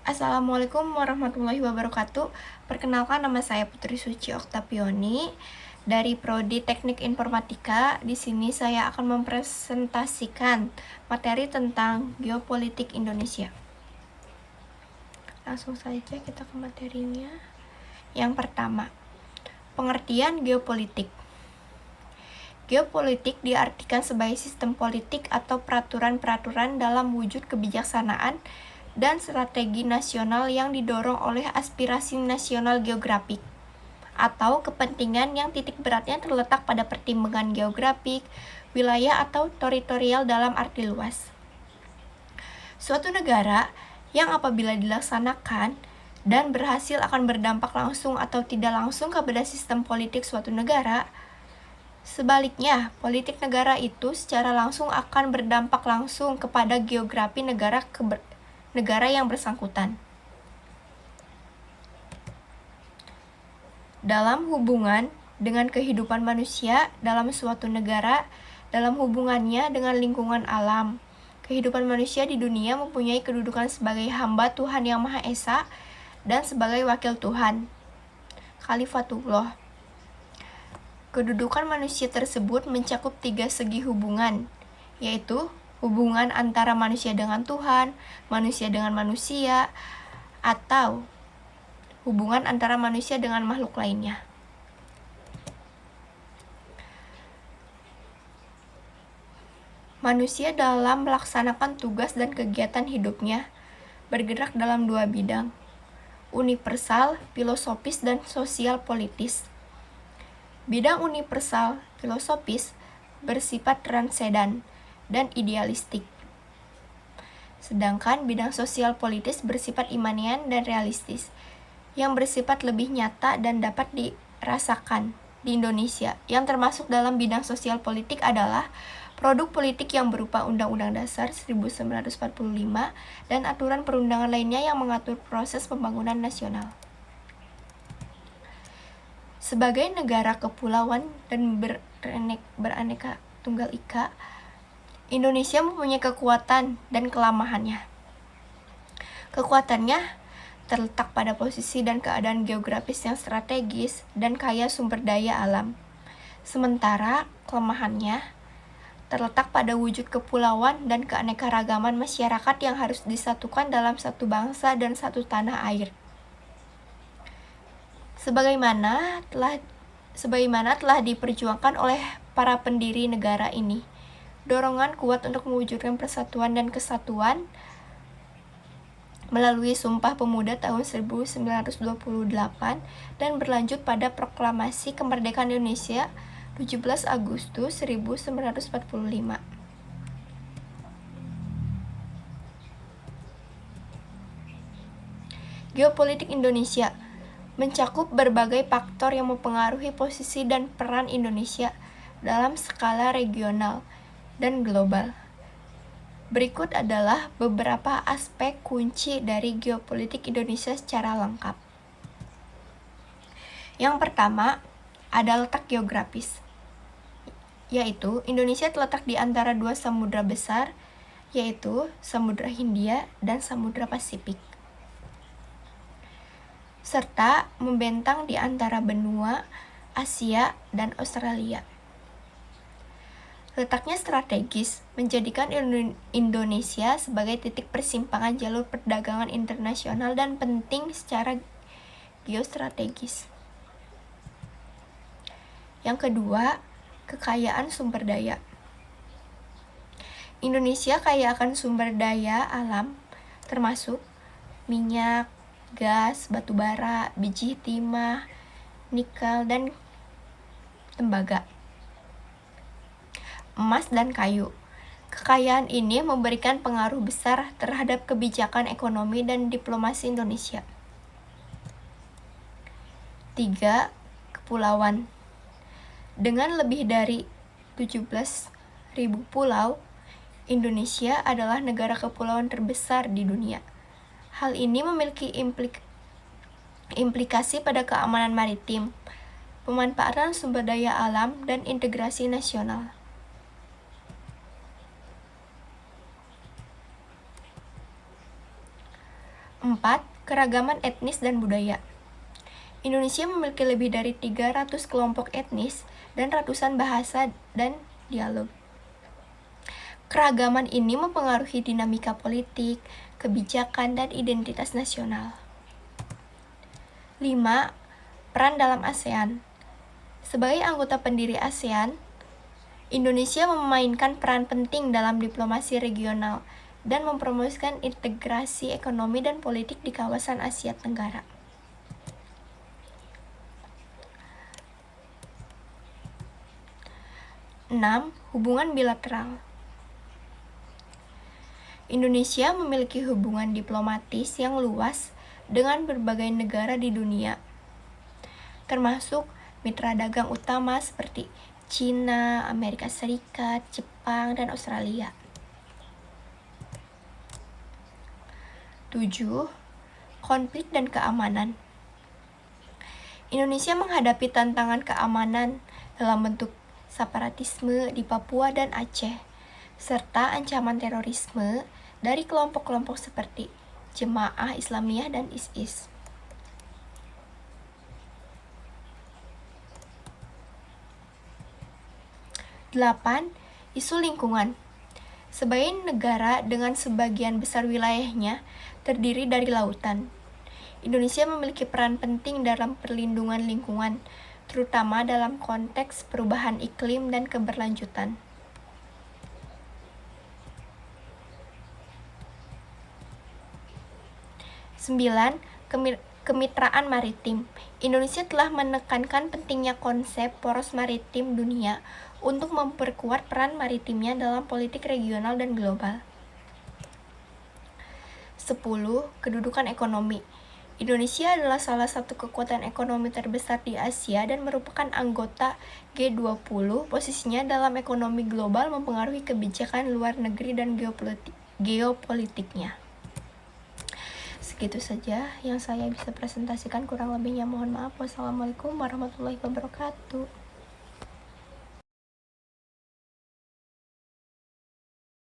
Assalamualaikum warahmatullahi wabarakatuh. Perkenalkan, nama saya Putri Suci Oktapioni dari Prodi Teknik Informatika. Di sini saya akan mempresentasikan materi tentang geopolitik Indonesia. Langsung saja kita ke materinya. Yang pertama, pengertian geopolitik. Geopolitik diartikan sebagai sistem politik atau peraturan-peraturan dalam wujud kebijaksanaan dan strategi nasional yang didorong oleh aspirasi nasional geografik atau kepentingan yang titik beratnya terletak pada pertimbangan geografik, wilayah atau teritorial dalam arti luas. Suatu negara yang apabila dilaksanakan dan berhasil akan berdampak langsung atau tidak langsung kepada sistem politik suatu negara. Sebaliknya, politik negara itu secara langsung akan berdampak langsung kepada geografi negara yang bersangkutan. Dalam hubungan dengan kehidupan manusia dalam suatu negara, dalam hubungannya dengan lingkungan alam, kehidupan manusia di dunia mempunyai kedudukan sebagai hamba Tuhan Yang Maha Esa dan sebagai wakil Tuhan, Khalifatullah. Kedudukan manusia tersebut mencakup 3 segi hubungan, yaitu hubungan antara manusia dengan Tuhan, manusia dengan manusia, atau hubungan antara manusia dengan makhluk lainnya. Manusia dalam melaksanakan tugas dan kegiatan hidupnya bergerak dalam 2 bidang, universal, filosofis, dan sosial politis. Bidang universal, filosofis, bersifat transedan dan idealistik. Sedangkan bidang sosial politis bersifat imanian dan realistis, yang bersifat lebih nyata dan dapat dirasakan di Indonesia. Yang termasuk dalam bidang sosial politik adalah produk politik yang berupa Undang-Undang Dasar 1945 dan aturan perundangan lainnya yang mengatur proses pembangunan nasional. Sebagai negara kepulauan dan beraneka tunggal ika, Indonesia mempunyai kekuatan dan kelemahannya. Kekuatannya terletak pada posisi dan keadaan geografis yang strategis dan kaya sumber daya alam. Sementara kelemahannya terletak pada wujud kepulauan dan keanekaragaman masyarakat yang harus disatukan dalam satu bangsa dan satu tanah air. Sebagaimana telah diperjuangkan oleh para pendiri negara ini, dorongan kuat untuk mewujudkan persatuan dan kesatuan melalui Sumpah Pemuda tahun 1928 dan berlanjut pada Proklamasi Kemerdekaan Indonesia 17 Agustus 1945. Geopolitik Indonesia mencakup berbagai faktor yang mempengaruhi posisi dan peran Indonesia dalam skala regional dan global. Berikut adalah beberapa aspek kunci dari geopolitik Indonesia secara lengkap. Yang pertama, ada letak geografis, yaitu Indonesia terletak di antara 2 samudra besar, yaitu Samudra Hindia dan Samudra Pasifik, serta membentang di antara benua Asia dan Australia. Letaknya strategis menjadikan Indonesia sebagai titik persimpangan jalur perdagangan internasional dan penting secara geostrategis. Yang kedua, kekayaan sumber daya. Indonesia kaya akan sumber daya alam termasuk minyak, gas, batu bara, biji timah, nikel, dan tembaga, emas, dan kayu. Kekayaan ini memberikan pengaruh besar terhadap kebijakan ekonomi dan diplomasi Indonesia. 3. Kepulauan. Dengan lebih dari 17.000 pulau, Indonesia adalah negara kepulauan terbesar di dunia. Hal ini memiliki implikasi pada keamanan maritim, pemanfaatan sumber daya alam, dan integrasi nasional. 4. 4. Keragaman etnis dan budaya. Indonesia memiliki lebih dari 300 kelompok etnis dan ratusan bahasa dan dialog. Keragaman ini mempengaruhi dinamika politik, kebijakan, dan identitas nasional. 5. Peran dalam ASEAN. Sebagai anggota pendiri ASEAN, Indonesia memainkan peran penting dalam diplomasi regional dan mempromosikan integrasi ekonomi dan politik di kawasan Asia Tenggara. 6. Hubungan bilateral. Indonesia memiliki hubungan diplomatis yang luas dengan berbagai negara di dunia, termasuk mitra dagang utama seperti Cina, Amerika Serikat, Jepang, dan Australia. 7. Konflik dan keamanan. Indonesia menghadapi tantangan keamanan dalam bentuk separatisme di Papua dan Aceh, serta ancaman terorisme dari kelompok-kelompok seperti Jemaah Islamiyah dan ISIS. 8. Isu lingkungan. Sebagai negara dengan sebagian besar wilayahnya terdiri dari lautan, Indonesia memiliki peran penting dalam perlindungan lingkungan, terutama dalam konteks perubahan iklim dan keberlanjutan. 9. Kemitraan maritim. Indonesia telah menekankan pentingnya konsep poros maritim dunia untuk memperkuat peran maritimnya dalam politik regional dan global. 10. Kedudukan ekonomi. Indonesia adalah salah satu kekuatan ekonomi terbesar di Asia dan merupakan anggota G20. Posisinya dalam ekonomi global mempengaruhi kebijakan luar negeri dan geopolitiknya. Segitu saja yang saya bisa presentasikan, kurang lebihnya mohon maaf. Wassalamualaikum warahmatullahi wabarakatuh.